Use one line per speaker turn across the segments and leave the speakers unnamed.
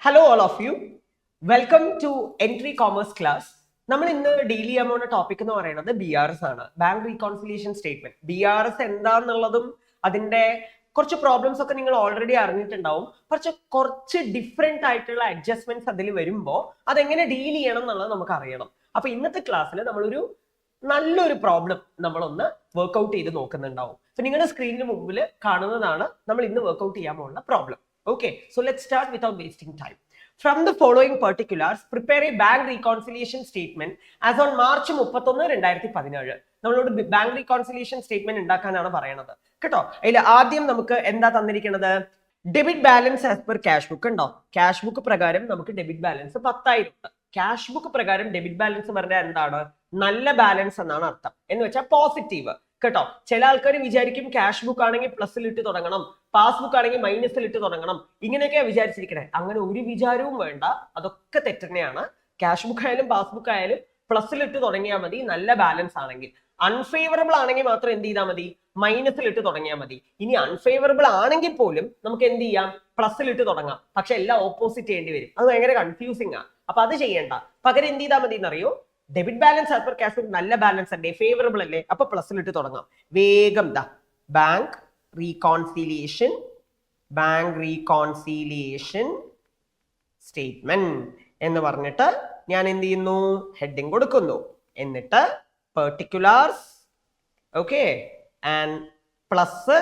Hello all of you. Welcome to Entry Commerce class. നമ്മൾ ഇന്ന് deal ചെയ്യാൻ പോകുന്ന ടോപ്പിക് എന്ന് പറയുന്നത് BRS ആണ്, ബാങ്ക് റീകോൺസിലിയേഷൻ സ്റ്റേറ്റ്മെന്റ്. BRS എന്താന്നുള്ളതും അതിന്റെ കുറച്ച് പ്രോബ്ലംസ് ഒക്കെ നിങ്ങൾ ഓൾറെഡി അറിഞ്ഞിട്ടുണ്ടാവും. പക്ഷെ കുറച്ച് ഡിഫറെന്റ് ആയിട്ടുള്ള അഡ്ജസ്റ്റ്മെന്റ്സ് അതിൽ വരുമ്പോൾ അതെങ്ങനെ ഡീൽ ചെയ്യണം എന്നുള്ളത് നമുക്ക് അറിയണം. അപ്പൊ ഇന്നത്തെ ക്ലാസ്സിൽ നമ്മളൊരു നല്ലൊരു പ്രോബ്ലം നമ്മളൊന്ന് വർക്ക്ഔട്ട് ചെയ്ത് നോക്കുന്നുണ്ടാവും. അപ്പൊ നിങ്ങളുടെ സ്ക്രീനിന് മുമ്പിൽ കാണുന്നതാണ് നമ്മൾ ഇന്ന് വർക്ക്ഔട്ട് ചെയ്യാൻ പോകുന്ന problem. Okay, so let's start without wasting time. From the following particulars, prepare a bank reconciliation statement as on March 31, 2017. നമ്മളോട് ബാങ്ക് റീകോൺസിലിയേഷൻ സ്റ്റേറ്റ്മെന്റ് ഉണ്ടാക്കാനാണ് പറയുന്നത് കേട്ടോ. അതിൽ ആദ്യം നമുക്ക് എന്താ തന്നിരിക്കുന്നത്? Debit balance as per cash book ഉണ്ടോ? ക്യാഷ് ബുക്ക് പ്രകാരം നമുക്ക് ഡെബിറ്റ് ബാലൻസ് 10,000 ഉണ്ട്. ക്യാഷ് ബുക്ക് പ്രകാരം ഡെബിറ്റ് ബാലൻസ് പറഞ്ഞാൽ എന്താണ്? നല്ല ബാലൻസ് എന്നാണ് അർത്ഥം. എന്ന് വെച്ചാൽ പോസിറ്റീവ് കേട്ടോ. ചില ആൾക്കാർ വിചാരിക്കും ക്യാഷ് ബുക്ക് ആണെങ്കിൽ പ്ലസിൽ ഇട്ട് തുടങ്ങണം, പാസ്ബുക്ക് ആണെങ്കിൽ മൈനസിൽ ഇട്ട് തുടങ്ങണം, ഇങ്ങനെയൊക്കെയാ വിചാരിച്ചിരിക്കണേ. അങ്ങനെ ഒരു വിചാരവും വേണ്ട, അതൊക്കെ തെറ്റന്നെയാണ്. ക്യാഷ് ബുക്ക് ആയാലും പാസ്ബുക്ക് ആയാലും പ്ലസിൽ ഇട്ട് തുടങ്ങിയാൽ മതി നല്ല ബാലൻസ് ആണെങ്കിൽ. അൺഫേവറബിൾ ആണെങ്കിൽ മാത്രം എന്ത് ചെയ്താൽ മതി? മൈനസിൽ ഇട്ട് തുടങ്ങിയാൽ മതി. ഇനി അൺഫേവറബിൾ ആണെങ്കിൽ പോലും നമുക്ക് എന്ത് ചെയ്യാം? പ്ലസിൽ ഇട്ട് തുടങ്ങാം. പക്ഷെ എല്ലാം ഓപ്പോസിറ്റ് ചെയ്യേണ്ടി വരും. അത് ഭയങ്കര കൺഫ്യൂസിംഗ് ആണ്. അപ്പൊ അത് ചെയ്യേണ്ട. പകരം എന്ത് ചെയ്താൽ മതി എന്നറിയോ? Debit balance as per cash book നല്ല ബാലൻസ് അല്ലേ, ഫേവറബിൾ അല്ലേ, അപ്പൊ പ്ലസിൽ ഇട്ട് തുടങ്ങാം. വേഗം ദാ ബാങ്ക് റീകോൺസിലിയേഷൻ സ്റ്റേറ്റ്മെന്റ് എന്ന് പറഞ്ഞിട്ട് ഞാൻ എന്ത് ചെയ്യുന്നു? ഹെഡിങ് കൊടുക്കുന്നു. എന്നിട്ട് പെർട്ടിക്കുലാർസ്, ഓക്കെ, ആൻഡ് പ്ലസ്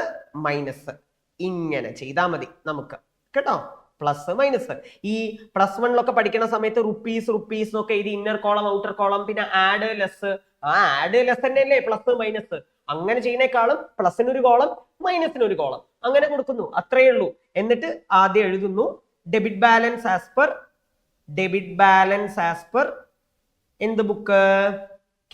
മൈനസ് ഇങ്ങനെ ചെയ്താൽ മതി നമുക്ക് കേട്ടോ. പ്ലസ് മൈനസ് ഈ പ്ലസ് വണ്ണിലൊക്കെ പഠിക്കുന്ന സമയത്ത് റുപ്പീസ് എന്നൊക്കെ ഇത് ഇന്നർ കോളം ഔട്ടർ കോളം പിന്നെ ആഡ് ലെസ്, ആഡ് ലെസ് തന്നെയല്ലേ പ്ലസ് മൈനസ്. അങ്ങനെ ചെയ്യുന്നേക്കാളും പ്ലസിനൊരു കോളം മൈനസിനൊരു കോളം അങ്ങനെ കൊടുക്കുന്നു, അത്രയേ ഉള്ളൂ. എന്നിട്ട് ആദ്യം എഴുതുന്നു ഡെബിറ്റ് ബാലൻസ് ആസ് പെർ എന്ത് book?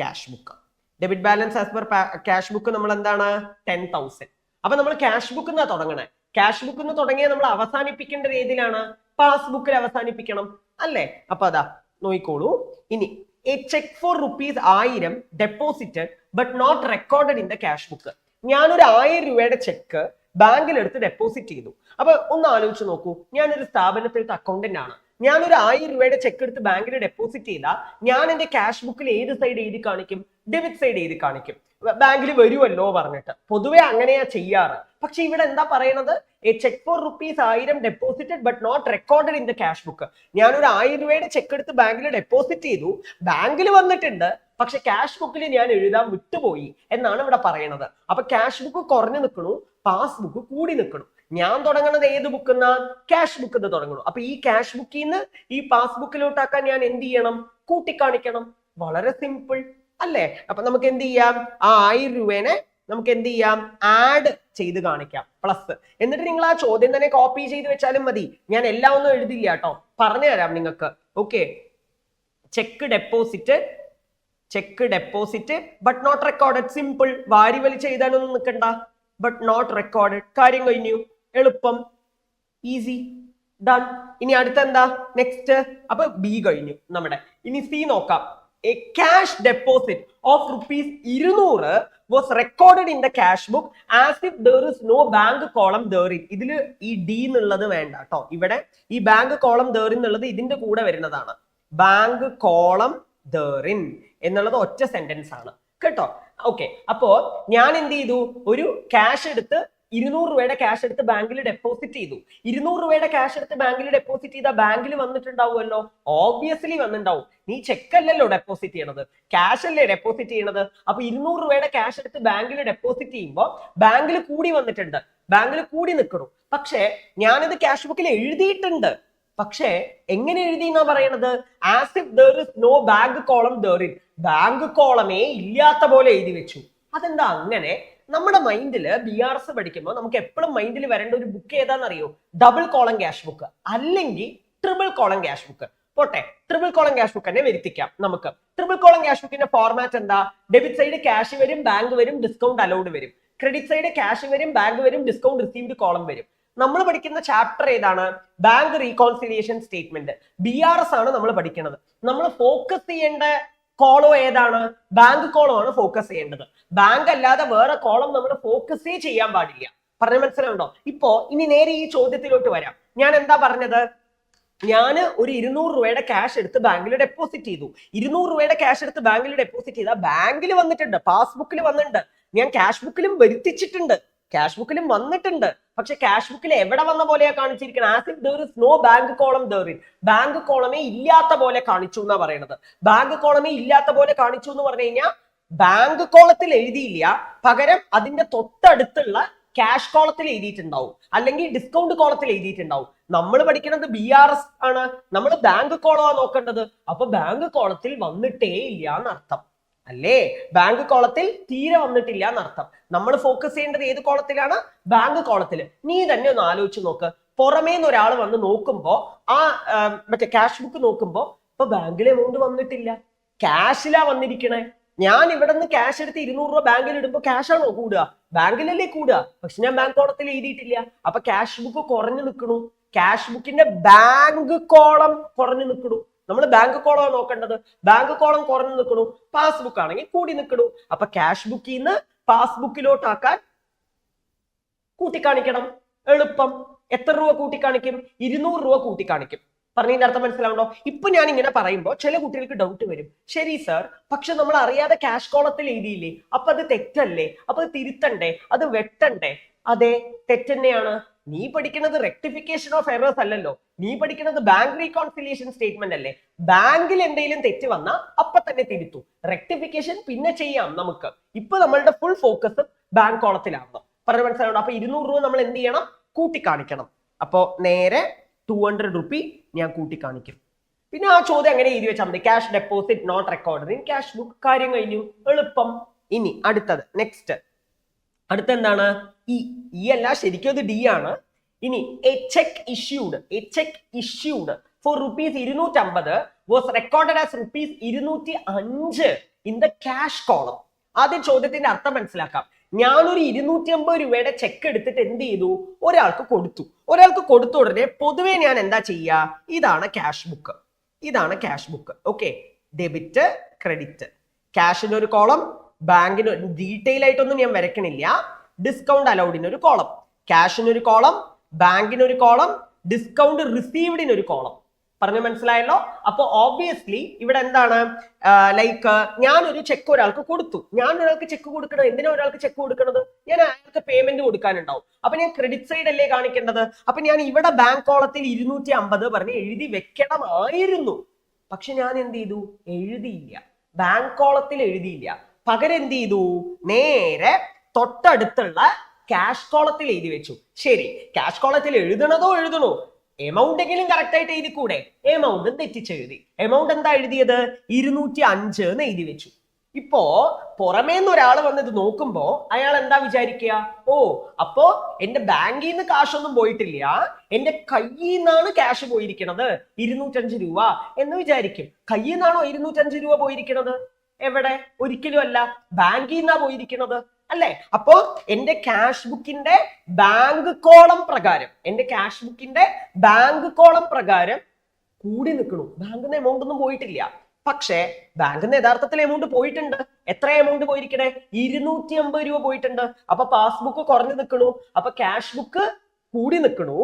Cash book. Debit balance as per cash book നമ്മൾ എന്താണ്? 10,000. അപ്പൊ നമ്മൾ ക്യാഷ് ബുക്ക് എന്നാ തുടങ്ങണേ. ക്യാഷ് ബുക്ക് എന്ന് തുടങ്ങിയാൽ നമ്മൾ അവസാനിപ്പിക്കേണ്ടത് ഏതിലാണ്? പാസ്ബുക്കിൽ അവസാനിപ്പിക്കണം അല്ലേ? അപ്പൊ അതാ നോയിക്കോളൂ. ഇനി a cheque for ₹1000 deposited but not recorded in the cash book. ഞാനൊരു 1000 രൂപയുടെ ചെക്ക് ബാങ്കിലെടുത്ത് ഡെപ്പോസിറ്റ് ചെയ്തു. അപ്പൊ ഒന്ന് ആലോചിച്ച് നോക്കൂ, ഞാനൊരു സ്ഥാപനത്തിലത്തെ അക്കൗണ്ടന്റ് ആണ്. ഞാനൊരു 1000 രൂപയുടെ ചെക്ക് എടുത്ത് ബാങ്കിൽ ഡെപ്പോസിറ്റ് ചെയ്താൽ ഞാൻ എന്റെ ക്യാഷ് ബുക്കിൽ ഏത് സൈഡ് എഴുതി കാണിക്കും? ഡെബിറ്റ് സൈഡ് എഴുതി കാണിക്കും. ബാങ്കിൽ വരുമല്ലോ പറഞ്ഞിട്ട് പൊതുവെ അങ്ങനെയാ ചെയ്യാറ്. പക്ഷെ ഇവിടെ എന്താ പറയണത്? A cheque for ₹1000 deposited but not recorded in the cash book. ഞാനൊരു 1000 രൂപയുടെ ചെക്ക് എടുത്ത് ബാങ്കിൽ ഡെപ്പോസിറ്റ് ചെയ്തു, ബാങ്കിൽ വന്നിട്ടുണ്ട്, പക്ഷെ ക്യാഷ് ബുക്കിൽ ഞാൻ എഴുതാൻ വിട്ടുപോയി എന്നാണ് ഇവിടെ പറയണത്. അപ്പൊ ക്യാഷ് ബുക്ക് കുറഞ്ഞു നിൽക്കണു, പാസ്ബുക്ക് കൂടി നിൽക്കണു. ഞാൻ തുടങ്ങണത് ഏത് ബുക്ക് എന്നാ? ക്യാഷ് ബുക്ക് എന്ന് തുടങ്ങണു. അപ്പൊ ഈ ക്യാഷ് ബുക്കിൽ നിന്ന് ഈ പാസ്ബുക്കിലോട്ടാക്കാൻ ഞാൻ എന്ത് ചെയ്യണം? കൂട്ടിക്കാണിക്കണം. വളരെ സിമ്പിൾ അല്ലേ? അപ്പൊ നമുക്ക് എന്ത് ചെയ്യാം? ആ 1000 രൂപേനെ നമുക്ക് എന്ത് ചെയ്യാം? ആഡ് ചെയ്ത് കാണിക്കാം, പ്ലസ്. എന്നിട്ട് നിങ്ങൾ ആ ചോദ്യം തന്നെ കോപ്പി ചെയ്ത് വെച്ചാലും മതി. ഞാൻ എല്ലാം ഒന്നും എഴുതില്ല കേട്ടോ, പറഞ്ഞു തരാം നിങ്ങൾക്ക്. Okay, cheque deposit but not recorded. Simple, വാരി വലിച്ച് എഴുതാനൊന്നും നിൽക്കണ്ട. ബട്ട് നോട്ട് റെക്കോർഡഡ്, കാര്യം കഴിഞ്ഞു, എളുപ്പം, ഈസി, ഡൺ. ഇനി അടുത്ത എന്താ? നെക്സ്റ്റ്. അപ്പൊ ബി കഴിഞ്ഞു നമ്മുടെ. ഇനി സി നോക്കാം. A cash deposit of ₹200 was recorded in the cash book as if there is no bank column therein. ഇതില് ഈ ഡി എന്നുള്ളത് വേണ്ട കേട്ടോ. ഇവിടെ ഈ ബാങ്ക് കോളം therein എന്നുള്ളത് ഇതിന്റെ കൂടെ വരുന്നതാണ്. ബാങ്ക് കോളം therein എന്നുള്ളത് ഒറ്റ സെന്റൻസ് ആണ് കേട്ടോ. ഓക്കെ, അപ്പോ ഞാൻ എന്ത് ചെയ്തു? ഒരു ക്യാഷ് എടുത്ത് 200 രൂപയുടെ ക്യാഷ് എടുത്ത് ബാങ്കിൽ ഡെപ്പോസിറ്റ് ചെയ്തു. 200 രൂപയുടെ ക്യാഷ് എടുത്ത് ബാങ്കിൽ ഡെപ്പോസിറ്റ് ചെയ്താൽ ബാങ്കിൽ വന്നിട്ടുണ്ടാവുമല്ലോ, ഓബ്വിയസ്ലി വന്നിട്ടുണ്ടാവും. നീ ചെക്ക് അല്ലല്ലോ ഡെപ്പോസിറ്റ് ചെയ്യണത്, ക്യാഷ് അല്ലേ ഡെപ്പോസിറ്റ് ചെയ്യണത്. അപ്പൊ 200 രൂപയുടെ ക്യാഷ് എടുത്ത് ബാങ്കിൽ ഡെപ്പോസിറ്റ് ചെയ്യുമ്പോൾ ബാങ്കിൽ കൂടി വന്നിട്ടുണ്ട്, ബാങ്കിൽ കൂടി നിൽക്കണം. പക്ഷെ ഞാനിത് ക്യാഷ് ബുക്കിൽ എഴുതിയിട്ടുണ്ട്. പക്ഷെ എങ്ങനെ എഴുതി എന്നാ പറയണത്? As if there is no bank column therein. Bank കോളമേ ഇല്ലാത്ത പോലെ എഴുതി വെച്ചു. അതെന്താ അങ്ങനെ? നമ്മുടെ മൈൻഡില് BRS പഠിക്കുമ്പോൾ നമുക്ക് എപ്പോഴും മൈൻഡിൽ വരേണ്ട ഒരു ബുക്ക് ഏതാണെന്നറിയോ? ഡബിൾ കോളം ക്യാഷ് ബുക്ക് അല്ലെങ്കിൽ ട്രിപ്പിൾ കോളം ക്യാഷ് ബുക്ക്. പോട്ടെ, ട്രിപ്പിൾ കോളം ക്യാഷ് ബുക്ക് തന്നെ വരുത്തിക്കാം നമുക്ക്. ട്രിപ്പിൾ കോളം ക്യാഷ് ബുക്കിന്റെ ഫോർമാറ്റ് എന്താ? ഡെബിറ്റ് സൈഡ് ക്യാഷ് വരും, ബാങ്ക് വരും, ഡിസ്കൗണ്ട് അലൗഡ് വരും. ക്രെഡിറ്റ് സൈഡ് ക്യാഷ് വരും, ബാങ്ക് വരും, ഡിസ്കൗണ്ട് റിസീവ്ഡ് കോളം വരും. നമ്മൾ പഠിക്കുന്ന ചാപ്റ്റർ ഏതാണ്? Bank റീകോൺസിലിയേഷൻ statement. BRS ആണ് നമ്മൾ പഠിക്കുന്നത്. നമ്മൾ ഫോക്കസ് ചെയ്യേണ്ട കോളം ഏതാണ്? ബാങ്ക് കോളം ആണ് ഫോക്കസ് ചെയ്യേണ്ടത്. ബാങ്ക് അല്ലാതെ വേറെ കോളം നമ്മൾ ഫോക്കസേ ചെയ്യാൻ പാടില്ല. പറഞ്ഞ മനസ്സിലുണ്ടോ? ഇപ്പോ ഇനി നേരെ ഈ ചോദ്യത്തിലോട്ട് വരാം. ഞാൻ എന്താ പറഞ്ഞത്? ഞാൻ ഒരു 200 രൂപയുടെ ക്യാഷ് എടുത്ത് ബാങ്കിൽ ഡെപ്പോസിറ്റ് ചെയ്തു. 200 രൂപയുടെ ക്യാഷ് എടുത്ത് ബാങ്കിൽ ഡെപ്പോസിറ്റ് ചെയ്താൽ ബാങ്കിൽ വന്നിട്ടുണ്ട്, പാസ്ബുക്കിൽ വന്നിട്ടുണ്ട്, ഞാൻ ക്യാഷ് ബുക്കിലും വരുത്തിച്ചിട്ടുണ്ട്, ക്യാഷ് ബുക്കിലും വന്നിട്ടുണ്ട്. പക്ഷെ ക്യാഷ് ബുക്കിൽ എവിടെ വന്ന പോലെയാ കാണിച്ചിരിക്കുന്നത്? As if there is no bank column therein. Bank കോളമേ ഇല്ലാത്ത പോലെ കാണിച്ചു എന്നാ പറയണത്. ബാങ്ക് കോളമേ ഇല്ലാത്ത പോലെ കാണിച്ചു എന്ന് പറഞ്ഞു കഴിഞ്ഞാൽ ബാങ്ക് കോളത്തിൽ എഴുതിയില്ല, പകരം അതിന്റെ തൊട്ടടുത്തുള്ള ക്യാഷ് കോളത്തിൽ എഴുതിയിട്ടുണ്ടാവും, അല്ലെങ്കിൽ ഡിസ്കൗണ്ട് കോളത്തിൽ എഴുതിയിട്ടുണ്ടാവും. നമ്മൾ പഠിക്കുന്നത് BRS ആണ്, നമ്മൾ ബാങ്ക് കോളമാ നോക്കേണ്ടത്. അപ്പൊ ബാങ്ക് കോളത്തിൽ വന്നിട്ടേ ഇല്ല എന്നർത്ഥം അല്ലേ? ബാങ്ക് കോളത്തിൽ തീരെ വന്നിട്ടില്ല എന്നർത്ഥം. നമ്മൾ ഫോക്കസ് ചെയ്യേണ്ടത് ഏത് കോളത്തിലാണ്? ബാങ്ക് കോളത്തിൽ. നീ തന്നെ ഒന്ന് ആലോചിച്ച് നോക്ക്, പുറമേന്ന് ഒരാൾ വന്ന് നോക്കുമ്പോ ആ മറ്റേ ക്യാഷ് ബുക്ക് നോക്കുമ്പോ ഇപ്പൊ ബാങ്കിലെ എമൗണ്ട് വന്നിട്ടില്ല, ക്യാഷിലാ വന്നിരിക്കണേ. ഞാൻ ഇവിടെ നിന്ന് ക്യാഷ് എടുത്ത് 200 രൂപ ബാങ്കിൽ ഇടുമ്പോ ക്യാഷ് ആണോ കൂടുക? ബാങ്കിലല്ലേ കൂടുക. പക്ഷെ ഞാൻ ബാങ്ക് കോളത്തിൽ എഴുതിയിട്ടില്ല, അപ്പൊ ക്യാഷ് ബുക്ക് കുറഞ്ഞു നിൽക്കണു. ക്യാഷ് ബുക്കിന്റെ ബാങ്ക് കോളം കുറഞ്ഞു നിൽക്കണു. നമ്മൾ ബാങ്ക് കോളമാണ് നോക്കേണ്ടത്. ബാങ്ക് കോളം കുറഞ്ഞു നിൽക്കണു, പാസ്ബുക്ക് ആണെങ്കിൽ കൂടി നിൽക്കണു. അപ്പൊ ക്യാഷ് ബുക്കിൽ നിന്ന് പാസ്ബുക്കിലോട്ടാക്കാൻ കൂട്ടിക്കാണിക്കണം. എളുപ്പം. എത്ര രൂപ കൂട്ടിക്കാണിക്കും? 200 രൂപ കൂട്ടിക്കാണിക്കും. പറഞ്ഞതിന്റെ അർത്ഥം മനസ്സിലാവുണ്ടോ? ഇപ്പൊ ഞാൻ ഇങ്ങനെ പറയുമ്പോൾ ചില കുട്ടികൾക്ക് ഡൗട്ട് വരും, ശരി സർ, പക്ഷെ നമ്മൾ അറിയാതെ ക്യാഷ് കോളത്തിൽ എഴുതിയില്ലേ, അപ്പൊ അത് തെറ്റല്ലേ, അപ്പൊ അത് തിരുത്തണ്ടേ, അത് വെട്ടണ്ടേ? അതെ, തെറ്റന്നെയാണ്. നീ പഠിക്കുന്നത് റെക്ടിഫിക്കേഷൻ ഓഫ് എറേഴ്സ് അല്ലല്ലോ, നീ പഠിക്കുന്നത് ബാങ്ക് റീകോൺസിലിയേഷൻ സ്റ്റേറ്റ്മെന്റ് അല്ലേ. ബാങ്കിൽ എന്തെങ്കിലും തെറ്റ് വന്നാൽ അപ്പൊ തന്നെ തിരുത്തു, റെക്ടിഫിക്കേഷൻ പിന്നെ ചെയ്യാം നമുക്ക്. ഇപ്പൊ നമ്മളുടെ ഫുൾ ഫോക്കസ് ബാങ്ക് കോളത്തിലാവണം. പറഞ്ഞ മനസ്സിലാവണം. അപ്പൊ 200 രൂപ നമ്മൾ എന്ത് ചെയ്യണം? കൂട്ടിക്കാണിക്കണം. അപ്പോ നേരെ 200 റുപ്പി ഞാൻ കൂട്ടിക്കാണിക്കും. പിന്നെ ആ ചോദ്യം അങ്ങനെ എഴുതി വെച്ചാൽ മതി, cash deposit not recorded in cash book. കാര്യം കഴിഞ്ഞു, എളുപ്പം. ഇനി അടുത്തത് നെക്സ്റ്റ്, അടുത്ത എന്താണ്? ഈ അല്ല, ശരിക്കും അത് ഡി ആണ്. ഇനി a check issued for ₹250 was recorded as ₹205 in the cash column. ആദ്യം ചോദ്യത്തിന്റെ അർത്ഥം മനസ്സിലാക്കാം. ഞാനൊരു 250 രൂപയുടെ ചെക്ക് എടുത്തിട്ട് എന്ത് ചെയ്തു? ഒരാൾക്ക് കൊടുത്തു. ഒരാൾക്ക് കൊടുത്ത ഉടനെ പൊതുവെ ഞാൻ എന്താ ചെയ്യുക? ഇതാണ് ക്യാഷ് ബുക്ക്, ഇതാണ് cash book. Okay, debit credit. ക്യാഷിന് ഒരു കോളം, ബാങ്കിന് ഡീറ്റെയിൽ ആയിട്ടൊന്നും ഞാൻ വരയ്ക്കണില്ല. ഡിസ്കൗണ്ട് അലൗഡിന് ഒരു കോളം, ക്യാഷിന് ഒരു കോളം, ബാങ്കിന് ഒരു കോളം, ഡിസ്കൗണ്ട് റിസീവ്ഡിന് ഒരു കോളം. പറഞ്ഞു മനസ്സിലായല്ലോ? അപ്പൊ ഓബ്വിയസ്ലി ഇവിടെ എന്താണ്, ലൈക്ക് ഞാനൊരു ചെക്ക് ഒരാൾക്ക് കൊടുത്തു. ഞാൻ ഒരാൾക്ക് ചെക്ക് കൊടുക്കണം. എന്തിനാ ഒരാൾക്ക് ചെക്ക് കൊടുക്കുന്നത്? ഞാൻ അയാൾക്ക് പേയ്മെന്റ് കൊടുക്കാനുണ്ടാവും. അപ്പൊ ഞാൻ ക്രെഡിറ്റ് സൈഡ് അല്ലേ കാണിക്കേണ്ടത്? അപ്പൊ ഞാൻ ഇവിടെ ബാങ്ക് കോളത്തിൽ 250 പറഞ്ഞ് എഴുതി വെക്കണമായിരുന്നു. പക്ഷെ ഞാൻ എന്ത് ചെയ്തു? എഴുതിയില്ല, ബാങ്ക് കോളത്തിൽ എഴുതിയില്ല. പകരം എന്ത് ചെയ്തു? നേരെ തൊട്ടടുത്തുള്ള ക്യാഷ് കോളത്തിൽ എഴുതി വെച്ചു. ശരി, ക്യാഷ് കോളത്തിൽ എഴുതണോ? എമൗണ്ട് എങ്കിലും കറക്റ്റ് ആയിട്ട് എഴുതി കൂടെ? എമൗണ്ട് തെറ്റിച്ചെഴുതി. എമൗണ്ട് എന്താ എഴുതിയത്? 205 എന്ന് എഴുതി വെച്ചു. ഇപ്പോ പുറമേന്ന് ഒരാൾ വന്നത് നോക്കുമ്പോ അയാൾ എന്താ വിചാരിക്കുക? ഓ, അപ്പോ എന്റെ ബാങ്കിൽ നിന്ന് കാശൊന്നും പോയിട്ടില്ല, എന്റെ കയ്യിൽ നിന്നാണ് ക്യാഷ് പോയിരിക്കണത് 205 രൂപ എന്ന് വിചാരിക്കും. കയ്യിൽ നിന്നാണോ 205 രൂപ പോയിരിക്കണത്? എവിടെ? ഒരിക്കലും അല്ല, ബാങ്കിൽ നിന്നാ പോയിരിക്കണത് അല്ലേ? അപ്പോ എന്റെ ക്യാഷ് ബുക്കിന്റെ ബാങ്ക് കോളം പ്രകാരം കൂടി നിൽക്കണു. ബാങ്കിന് എമൗണ്ട് ഒന്നും പോയിട്ടില്ല. പക്ഷേ ബാങ്കിന് യഥാർത്ഥത്തിൽ എമൗണ്ട് പോയിട്ടുണ്ട്. എത്ര എമൗണ്ട് പോയിരിക്കണേ? 250 രൂപ പോയിട്ടുണ്ട്. അപ്പൊ പാസ്ബുക്ക് കുറഞ്ഞു നിൽക്കണു, അപ്പൊ ക്യാഷ് ബുക്ക് കൂടി നിൽക്കണു,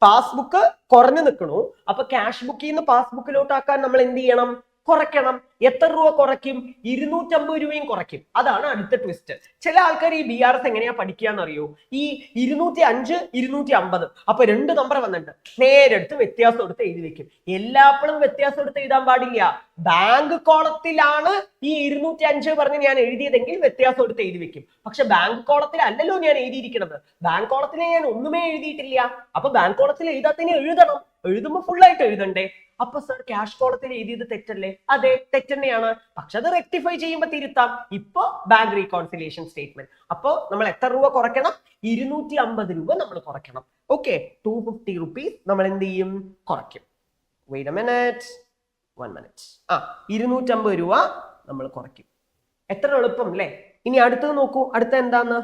പാസ്ബുക്ക് കുറഞ്ഞു നിൽക്കണു. അപ്പൊ ക്യാഷ് ബുക്കിൽ നിന്ന് പാസ്ബുക്കിലോട്ടാക്കാൻ നമ്മൾ എന്ത് ചെയ്യണം? കുറയ്ക്കണം. എത്ര രൂപ കുറയ്ക്കും? 250 രൂപയും കുറയ്ക്കും. അതാണ് അടുത്ത ട്വിസ്റ്റ്. ചില ആൾക്കാർ ഈ BRS എങ്ങനെയാ പഠിക്കാന്നറിയോ? ഈ 205 250 അപ്പൊ 2 നമ്പർ വന്നിട്ടുണ്ട്, നേരെ എടുത്ത് വ്യത്യാസം എടുത്ത് എഴുതി വെക്കും. എല്ലാപ്പോഴും വ്യത്യാസം എടുത്ത് എഴുതാൻ പാടില്ല. ബാങ്ക് കോളത്തിലാണ് ഈ 205 പറഞ്ഞ് ഞാൻ എഴുതിയതെങ്കിൽ വ്യത്യാസം എടുത്ത് എഴുതി വെക്കും. പക്ഷെ ബാങ്ക് കോളത്തിൽ അല്ലല്ലോ ഞാൻ എഴുതിയിരിക്കുന്നത്. ബാങ്ക് കോളത്തിൽ ഞാൻ ഒന്നുമേ എഴുതിയിട്ടില്ല. അപ്പൊ ബാങ്ക് കോളത്തിൽ എഴുതാത്തതിനെ എഴുതണം. എഴുതുമ്പോൾ ഫുൾ ആയിട്ട് എഴുതണ്ടേ? അപ്പൊ സർ ക്യാഷ് കോളത്തിൽ എഴുതിയത് തെറ്റല്ലേ? അതെ, തെറ്റന്നെയാണ്. പക്ഷെ അത് റെക്ടിഫൈ ചെയ്യുമ്പോൾ തിരുത്താം. ഇപ്പൊ ബാങ്ക് റീകോൺസിലിയേഷൻ സ്റ്റേറ്റ്മെന്റ്. അപ്പൊ നമ്മൾ എത്ര രൂപ കുറയ്ക്കണം? 250 രൂപ നമ്മൾ കുറയ്ക്കണം. ഓക്കെ, 250 റുപ്പീസ് നമ്മൾ എന്ത് ചെയ്യും? കുറയ്ക്കും. Wait A minute, 1 minute. 250 രൂപ നമ്മൾ കുറയ്ക്കും. എത്ര എളുപ്പം അല്ലേ? ഇനി അടുത്തത് നോക്കൂ. അടുത്ത എന്താന്ന്?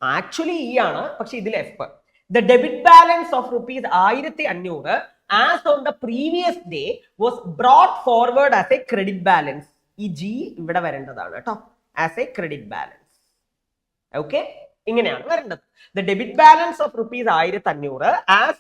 ആക്ച്വലി ഈ ആണ്, പക്ഷെ ഇതിൽ F. The debit balance of ₹1500 as on the previous day was brought forward as a credit balance. ഈ G ഇവിടെ വരേണ്ടതാണ് കേട്ടോ, as a credit balance. Okay, ഇങ്ങനെയാണ് വരേണ്ടത്. The debit balance of ₹1500 as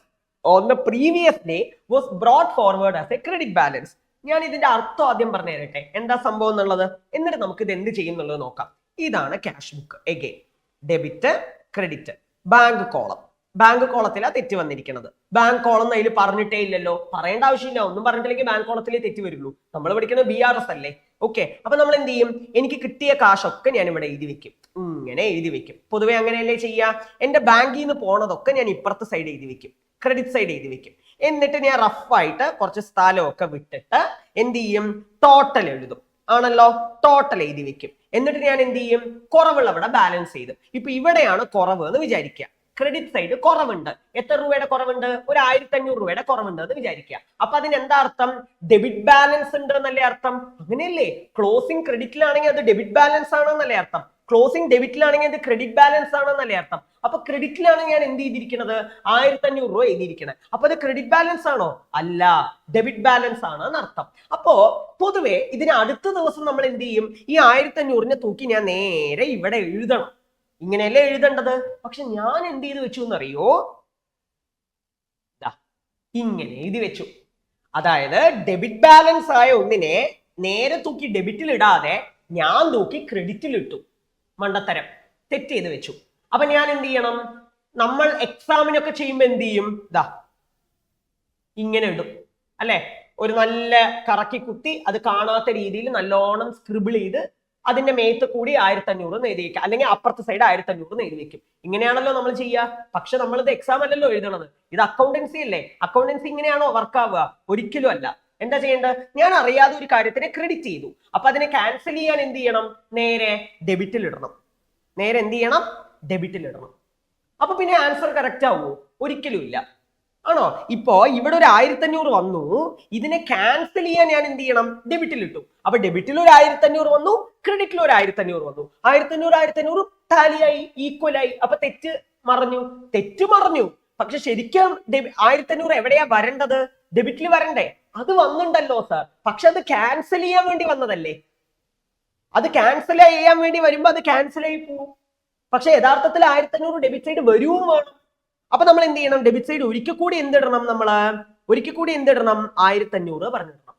on the previous day was brought forward as A credit balance. ഞാൻ ഇതിന്റെ അർത്ഥം ആദ്യം പറഞ്ഞു തരട്ടെ, എന്താ സംഭവം എന്നുള്ളത്, എന്നിട്ട് നമുക്ക് ഇത് എന്ത് ചെയ്യുന്നുള്ളത് നോക്കാം. ഇതാണ് cash book. Again debit, credit, bank column. Bank കോളത്തിലാണ് തെറ്റ് വന്നിരിക്കുന്നത്. ബാങ്ക് കോളം അതിൽ പറഞ്ഞിട്ടേ ഇല്ലല്ലോ, പറയേണ്ട ആവശ്യമില്ല. ഒന്നും പറഞ്ഞിട്ടില്ലെങ്കിൽ ബാങ്ക് കോളത്തിലേ തെറ്റ് വരുള്ളൂ. നമ്മൾ പഠിക്കുന്നത് BRS അല്ലേ. ഓക്കെ, അപ്പൊ നമ്മൾ എന്ത് ചെയ്യും, എനിക്ക് കിട്ടിയ കാശൊക്കെ ഞാൻ ഇവിടെ എഴുതി വെക്കും, ഇങ്ങനെ എഴുതി വെക്കും. പൊതുവെ അങ്ങനെയല്ലേ ചെയ്യാ. എന്റെ ബാങ്കിൽ നിന്ന് പോണതൊക്കെ ഞാൻ ഇപ്പുറത്തെ സൈഡ് എഴുതി വെക്കും, ക്രെഡിറ്റ് സൈഡ് എഴുതി വെക്കും. എന്നിട്ട് ഞാൻ റഫായിട്ട് കുറച്ച് സ്ഥലമൊക്കെ വിട്ടിട്ട് എന്ത് ചെയ്യും, ടോട്ടൽ എഴുതും. ആണല്ലോ, ടോട്ടൽ എഴുതി വെക്കും. എന്നിട്ട് ഞാൻ എന്ത് ചെയ്യും, കുറവുള്ളവിടെ ബാലൻസ് ചെയ്ത്. ഇപ്പൊ ഇവിടെയാണ് കുറവ് എന്ന് വിചാരിക്കുക, ക്രെഡിറ്റ് സൈഡ് കുറവുണ്ട്. എത്ര രൂപയുടെ കുറവുണ്ട്, ഒരു 1500 രൂപയുടെ കുറവുണ്ട് എന്ന് വിചാരിക്കുക. അപ്പൊ അതിന് എന്താ അർത്ഥം, ഡെബിറ്റ് ബാലൻസ് ഉണ്ട് എന്നല്ലേ അർത്ഥം. അങ്ങനെയല്ലേ, ക്ലോസിംഗ് ക്രെഡിറ്റിലാണെങ്കിൽ അത് ഡെബിറ്റ് ബാലൻസ് ആണെന്നല്ലേ അർത്ഥം, ക്ലോസിംഗ് ഡെബിറ്റിലാണെങ്കിൽ അത് ക്രെഡിറ്റ് ബാലൻസ് ആണെന്നല്ലേ അർത്ഥം. അപ്പൊ ക്രെഡിറ്റിലാണ് ഞാൻ എന്ത് ചെയ്തിരിക്കുന്നത്, 1500 രൂപ എഴുതിയിരിക്കുന്നത്. അപ്പൊ അത് ക്രെഡിറ്റ് ബാലൻസ് ആണോ, അല്ല, ഡെബിറ്റ് ബാലൻസ് ആണ് എന്നർത്ഥം. അപ്പോ പൊതുവെ ഇതിന് അടുത്ത ദിവസം നമ്മൾ എന്ത് ചെയ്യും, ഈ 1500നെ തൂക്കി ഞാൻ നേരെ ഇവിടെ എഴുതണം. ഇങ്ങനെയല്ലേ എഴുതേണ്ടത്. പക്ഷെ ഞാൻ എന്ത് ചെയ്ത് വെച്ചു എന്നറിയോ, ഇങ്ങനെ എഴുതി വെച്ചു. അതായത് ഡെബിറ്റ് ബാലൻസ് ആയ ഒന്നിനെ നേരെ തൂക്കി ഡെബിറ്റിൽ ഇടാതെ ഞാൻ തൂക്കി ക്രെഡിറ്റിൽ ഇട്ടു. മണ്ടത്തരം, തെറ്റ് ചെയ്ത് വെച്ചു. അപ്പൊ ഞാൻ എന്ത് ചെയ്യണം, നമ്മൾ എക്സാമിനൊക്കെ ചെയ്യുമ്പോൾ എന്ത് ചെയ്യും, ഇങ്ങനെ ഇടും അല്ലെ. ഒരു നല്ല കറക്കി കുത്തി അത് കാണാത്ത രീതിയിൽ നല്ലോണം സ്ക്രിബിൾ ചെയ്ത് അതിന്റെ മേത്ത് കൂടി 1500 എഴുതി വെക്കുക, അല്ലെങ്കിൽ അപ്പുറത്തെ സൈഡ് 1500 എഴുതി വെക്കും. ഇങ്ങനെയാണല്ലോ നമ്മൾ ചെയ്യുക. പക്ഷെ നമ്മളിത് എക്സാം അല്ലല്ലോ എഴുതണത്, ഇത് അക്കൗണ്ടൻസി അല്ലേ. അക്കൗണ്ടൻസി ഇങ്ങനെയാണോ വർക്ക് ആവുക, ഒരിക്കലും അല്ല. എന്താ ചെയ്യേണ്ടത്, ഞാൻ അറിയാതെ ഒരു കാര്യത്തിനെ ക്രെഡിറ്റ് ചെയ്തു, അപ്പൊ അതിനെ ക്യാൻസൽ ചെയ്യാൻ എന്ത് ചെയ്യണം, നേരെ ഡെബിറ്റിൽ ഇടണം. നേരെ എന്ത് ചെയ്യണം, ഡെബിറ്റിൽ ഇടണം. അപ്പൊ പിന്നെ ആൻസർ കറക്റ്റ് ആവുമോ, ഒരിക്കലും ഇല്ല. ആണോ. ഇപ്പോ ഇവിടെ ഒരു 1500 വന്നു, ഇതിനെ ക്യാൻസൽ ചെയ്യാൻ ഞാൻ എന്ത് ചെയ്യണം, ഡെബിറ്റിൽ ഇട്ടു. അപ്പൊ ഡെബിറ്റിൽ ഒരു 1500 വന്നു, ക്രെഡിറ്റിൽ ഒരു 1500 വന്നു. 1500 ടാലിയായി, ഈക്വലായി. അപ്പൊ തെറ്റ് മറഞ്ഞു. പക്ഷെ ശരിക്കും 1500 എവിടെയാ വരേണ്ടത്, ഡെബിറ്റിൽ വരണ്ടേ. അത് വന്നിട്ടുണ്ടല്ലോ സാർ, പക്ഷെ അത് ക്യാൻസൽ ചെയ്യാൻ വേണ്ടി വന്നതല്ലേ. അത് ക്യാൻസൽ ചെയ്യാൻ വേണ്ടി വരുമ്പോ അത് ക്യാൻസൽ ആയി പോകും. പക്ഷെ യഥാർത്ഥത്തിൽ 1500 ഡെബിറ്റ് സൈഡ് വരുവും വേണം. അപ്പൊ നമ്മൾ എന്ത് ചെയ്യണം, ഡെബിറ്റ് സൈഡ് ഒരിക്കൽ കൂടി എന്തിടണം, 1500 പറഞ്ഞിടണം.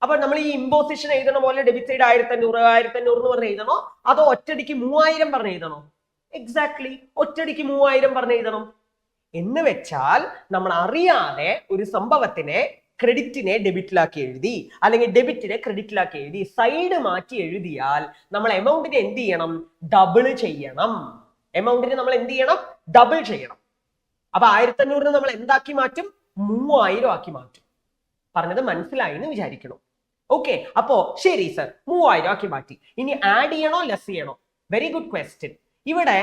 അപ്പൊ നമ്മൾ ഈ ഇമ്പോസിഷൻ എഴുതണ പോലെ ഡെബിറ്റ് സൈഡ് 1500 എന്ന് പറഞ്ഞ് എഴുതണോ, അതോ ഒറ്റടിക്ക് 3000 പറഞ്ഞ് എഴുതണോ? എക്സാക്ട്ലി, ഒറ്റടിക്ക് 3000 പറഞ്ഞ് എഴുതണം. എന്ന് വെച്ചാൽ നമ്മൾ അറിയാതെ ഒരു സംഭവത്തിനെ ക്രെഡിറ്റിനെ ഡെബിറ്റിലാക്കി എഴുതി, അല്ലെങ്കിൽ ഡെബിറ്റിനെ ക്രെഡിറ്റിലാക്കി എഴുതി, സൈഡ് മാറ്റി എഴുതിയാൽ നമ്മൾ എമൗണ്ടിനെ എന്ത് ചെയ്യണം, ഡബിൾ ചെയ്യണം. ഡബിൾ ചെയ്യണം. അപ്പൊ 1500 നമ്മൾ എന്താക്കി മാറ്റും, 3000 ആക്കി മാറ്റും. പറഞ്ഞത് മനസ്സിലായി എന്ന് വിചാരിക്കണം. ഓക്കെ, അപ്പോ ശരി സർ, 3000 ആക്കി മാറ്റി. ഇനി ആഡ് ചെയ്യണോ ലെസ് ചെയ്യണോ? Very good question. ഇവിടെ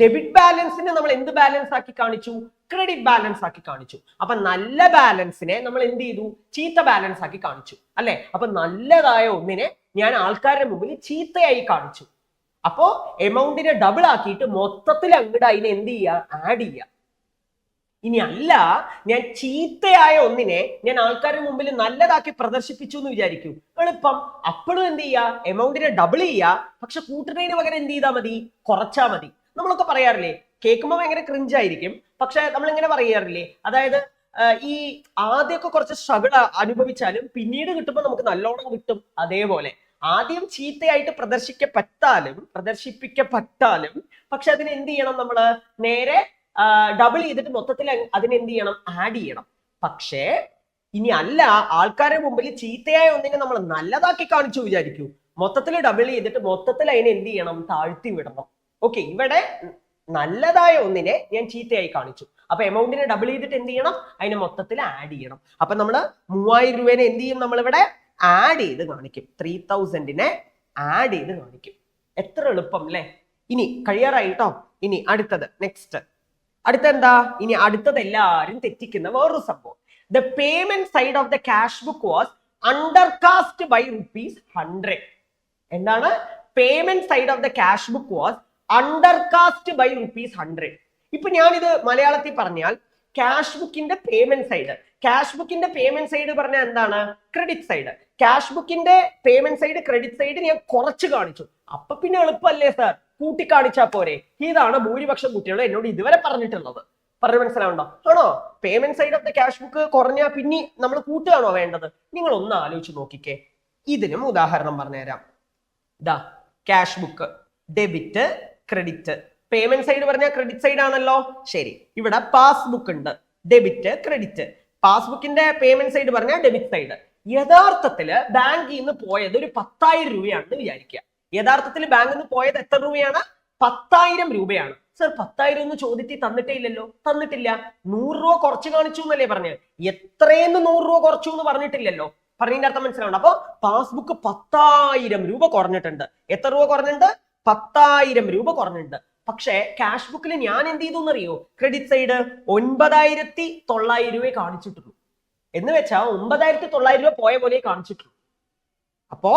ഡെബിറ്റ് ബാലൻസിനെ നമ്മൾ എന്ത് ബാലൻസ് ആക്കി കാണിച്ചു, ക്രെഡിറ്റ് ബാലൻസ് ആക്കി കാണിച്ചു. അപ്പൊ നല്ല ബാലൻസിനെ നമ്മൾ എന്ത് ചെയ്തു, ചീത്ത ബാലൻസ് ആക്കി കാണിച്ചു അല്ലെ. അപ്പൊ നല്ലതായ ഒന്നിനെ ഞാൻ ആൾക്കാരുടെ മുമ്പിൽ ചീത്തയായി കാണിച്ചു. അപ്പോ എമൗണ്ടിനെ ഡബിൾ ആക്കിയിട്ട് മൊത്തത്തിൽ അങ്ങോട്ട് അതിനെ എന്ത് ചെയ്യുക, ആഡ് ചെയ്യുക. ഇനി അല്ല, ഞാൻ ചീത്തയായ ഒന്നിനെ ഞാൻ ആൾക്കാരുടെ മുമ്പിൽ നല്ലതാക്കി പ്രദർശിപ്പിച്ചു എന്ന് വിചാരിക്കൂ, എളുപ്പം. അപ്പോഴും എന്ത് ചെയ്യുക, എമൗണ്ടിനെ ഡബിൾ ചെയ്യുക. പക്ഷെ കൂട്ടുന്നതിന് പകരം എന്ത് ചെയ്താൽ മതി, കുറച്ചാൽ മതി. നമ്മളൊക്കെ പറയാറില്ലേ, കേൾക്കുമ്പോൾ ഭയങ്കര ക്രിഞ്ചായിരിക്കും, പക്ഷെ നമ്മൾ ഇങ്ങനെ പറയാറില്ലേ, അതായത് ഈ ആദ്യമൊക്കെ കുറച്ച് സ്ട്രഗിൾ അനുഭവിച്ചാലും പിന്നീട് കിട്ടുമ്പോൾ നമുക്ക് നല്ലോണം കിട്ടും. അതേപോലെ ആദ്യം ചീത്തയായിട്ട് പ്രദർശിപ്പിക്കപ്പെട്ടാലും പക്ഷെ അതിന് എന്ത് ചെയ്യണം, നമ്മള് നേരെ ഡബിൾ ചെയ്തിട്ട് മൊത്തത്തിൽ അതിനെ എന്ത് ചെയ്യണം, ആഡ് ചെയ്യണം. പക്ഷേ ഇനി അല്ല, ആൾക്കാരുടെ മുമ്പിൽ ചീത്തയായ ഒന്നിനെ നമ്മൾ നല്ലതാക്കി കാണിച്ചു വിചാരിക്കൂ, മൊത്തത്തിൽ ഡബിൾ ചെയ്തിട്ട് മൊത്തത്തിൽ അതിനെ എന്ത് ചെയ്യണം, താഴ്ത്തി വിടണം. ഓക്കെ, ഇവിടെ നല്ലതായ ഒന്നിനെ ഞാൻ ചീത്തയായി കാണിച്ചു, അപ്പൊ എമൗണ്ടിനെ ഡബിൾ ചെയ്തിട്ട് എന്ത് ചെയ്യണം, അതിനെ മൊത്തത്തിൽ ആഡ് ചെയ്യണം. അപ്പൊ നമ്മള് 3000 രൂപേനെ എന്ത് ചെയ്യും, നമ്മളിവിടെ ആഡ് ചെയ്ത് കാണിക്കും. 3000നെ ആഡ് ചെയ്ത് കാണിക്കും. എത്ര എളുപ്പം അല്ലെ. ഇനി കഴിയാറായിട്ടോ. ഇനി അടുത്തത് അടുത്തെന്താ, ഇനി അടുത്തത് എല്ലാരും തെറ്റിക്കുന്ന വേറൊരു സംഭവം. The payment side of the cash book was undercast by ₹100. എന്താണ്, payment side of the cash book was undercast by ₹100. ഇപ്പൊ ഞാനിത് മലയാളത്തിൽ പറഞ്ഞാൽ ക്യാഷ് ബുക്കിന്റെ പേയ്മെന്റ് സൈഡ് പറഞ്ഞാൽ എന്താണ്, ക്രെഡിറ്റ് സൈഡ്. ക്യാഷ് ബുക്കിന്റെ പേയ്മെന്റ് സൈഡ്, ക്രെഡിറ്റ് സൈഡ് ഞാൻ കുറച്ച് കാണിച്ചു. അപ്പൊ പിന്നെ എളുപ്പമല്ലേ സാർ, കൂട്ടി കാണിച്ചാൽ പോരെ. ഇതാണ് ഭൂരിപക്ഷം കുട്ടികളും എന്നോട് ഇതുവരെ പറഞ്ഞിട്ടുള്ളത്. പറഞ്ഞു മനസ്സിലാവുണ്ടോ? ആണോ? Payment side of the cash book കുറഞ്ഞാൽ പിന്നെ നമ്മൾ കൂട്ടുകയാണോ വേണ്ടത്? നിങ്ങൾ ഒന്ന് ആലോചിച്ച് നോക്കിക്കേ. ഇതിനും ഉദാഹരണം പറഞ്ഞുതരാം. ഇതാ cash book, debit, credit. Payment side പറഞ്ഞാൽ ക്രെഡിറ്റ് സൈഡ് ആണല്ലോ. ശരി, ഇവിടെ പാസ്ബുക്ക് ഉണ്ട്, ഡെബിറ്റ്, ക്രെഡിറ്റ്. പാസ്ബുക്കിന്റെ പേയ്മെന്റ് സൈഡ് പറഞ്ഞാൽ ഡെബിറ്റ് സൈഡ്. യഥാർത്ഥത്തില് ബാങ്കിൽ നിന്ന് പോയത് ഒരു 10,000 രൂപയാണെന്ന് വിചാരിക്കുക. യഥാർത്ഥത്തിൽ ബാങ്കിൽ നിന്ന് പോയത് എത്ര രൂപയാണ്? 10,000 രൂപയാണ്. സർ 10,000 ഒന്ന് ചോദ്യത്തിൽ തന്നിട്ടേ ഇല്ലല്ലോ. തന്നിട്ടില്ല. 100 രൂപ കുറച്ച് കാണിച്ചു എന്നല്ലേ പറഞ്ഞത്? എത്രയെന്ന് 100 രൂപ കുറച്ചു എന്ന് പറഞ്ഞിട്ടില്ലല്ലോ. പറഞ്ഞതിന്റെ അർത്ഥം മനസ്സിലാവുണ്ട്. അപ്പൊ പാസ്ബുക്ക് 10,000 രൂപ കുറഞ്ഞിട്ടുണ്ട്. എത്ര രൂപ കുറഞ്ഞിട്ടുണ്ട്? 10,000 രൂപ കുറഞ്ഞിട്ടുണ്ട്. പക്ഷേ ക്യാഷ് ബുക്കിൽ ഞാൻ എന്ത് ചെയ്തു എന്നറിയോ? ക്രെഡിറ്റ് സൈഡ് 9,900 രൂപയെ കാണിച്ചിട്ടുള്ളൂ. എന്ന് വെച്ചാൽ 9,900 രൂപ പോയ പോലെ കാണിച്ചിട്ടുള്ളൂ. അപ്പോ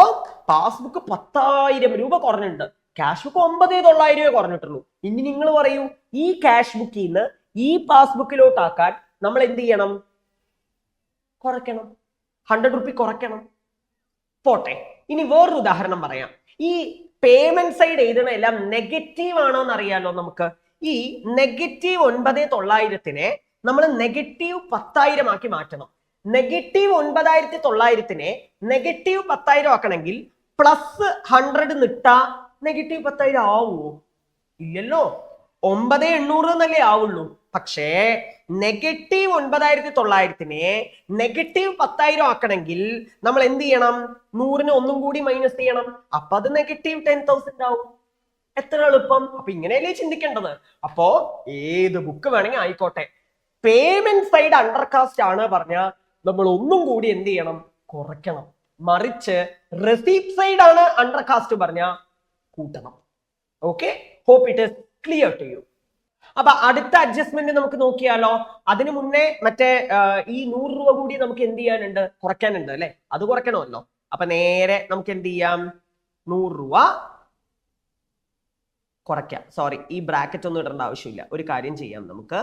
പാസ്ബുക്ക് 10,000 രൂപ കുറഞ്ഞിട്ടുണ്ട്, ക്യാഷ് ബുക്ക് 9,900 രൂപ കുറഞ്ഞിട്ടുള്ളൂ. ഇനി നിങ്ങൾ പറയൂ, ഈ ക്യാഷ് ബുക്കിൽ നിന്ന് ഈ പാസ്ബുക്കിലോട്ടാക്കാൻ നമ്മൾ എന്ത് ചെയ്യണം? കുറയ്ക്കണം. 100 രൂപ കുറയ്ക്കണം. പോട്ടെ, ഇനി വേറൊരു ഉദാഹരണം പറയാം. ഈ പേയ്മെന്റ് സൈഡ് എഴുതണ എല്ലാം നെഗറ്റീവ് ആണോ എന്ന് അറിയാലോ നമുക്ക്. ഈ നെഗറ്റീവ് 9,900-നെ നമ്മൾ നെഗറ്റീവ് 10,000 ആക്കി മാറ്റണം. നെഗറ്റീവ് 9,900-നെ നെഗറ്റീവ് 10,000 ആക്കണമെങ്കിൽ പ്ലസ് 100 നിട്ടാ നെഗറ്റീവ് 10,000 ആവുമോ? ഇല്ലല്ലോ. 9,800 എന്നല്ലേ ആവുള്ളൂ. പക്ഷേ നെഗറ്റീവ് 9,900-നെ നെഗറ്റീവ് 10,000 ആക്കണമെങ്കിൽ നമ്മൾ എന്ത് ചെയ്യണം? 100-ന് ഒന്നും കൂടി മൈനസ് ചെയ്യണം. അപ്പൊ അത് നെഗറ്റീവ് 10,000 ആവും. എത്ര എളുപ്പം. അപ്പൊ ഇങ്ങനെയല്ലേ ചിന്തിക്കേണ്ടത്. അപ്പോ ഏത് ബുക്ക് വേണമെങ്കിൽ ആയിക്കോട്ടെ, പേയ്മെന്റ് സൈഡ് അണ്ടർകാസ്റ്റ് ആണ് പറഞ്ഞാൽ നമ്മൾ ഒന്നും കൂടി എന്ത് ചെയ്യണം? കുറയ്ക്കണം. മറിച്ച് റെസീപ്റ്റ് സൈഡ് ആണ് അണ്ടർകാസ്റ്റ് പറഞ്ഞാൽ കൂട്ടണം. Okay, hope it is clear to you. അപ്പൊ അടുത്ത അഡ്ജസ്റ്റ്മെന്റ് നമുക്ക് നോക്കിയാലോ. അതിനു മുന്നേ മറ്റേ ഈ 100 രൂപ കൂടി നമുക്ക് എന്ത് ചെയ്യാനുണ്ട്? കുറയ്ക്കാനുണ്ട് അല്ലെ? അത് കുറയ്ക്കണമല്ലോ. അപ്പൊ നേരെ നമുക്ക് എന്ത് ചെയ്യാം? 100 രൂപ കുറയ്ക്കാം. സോറി, ഈ ബ്രാക്കറ്റ് ഒന്നും ഇടേണ്ട ആവശ്യമില്ല. ഒരു കാര്യം ചെയ്യാം, നമുക്ക്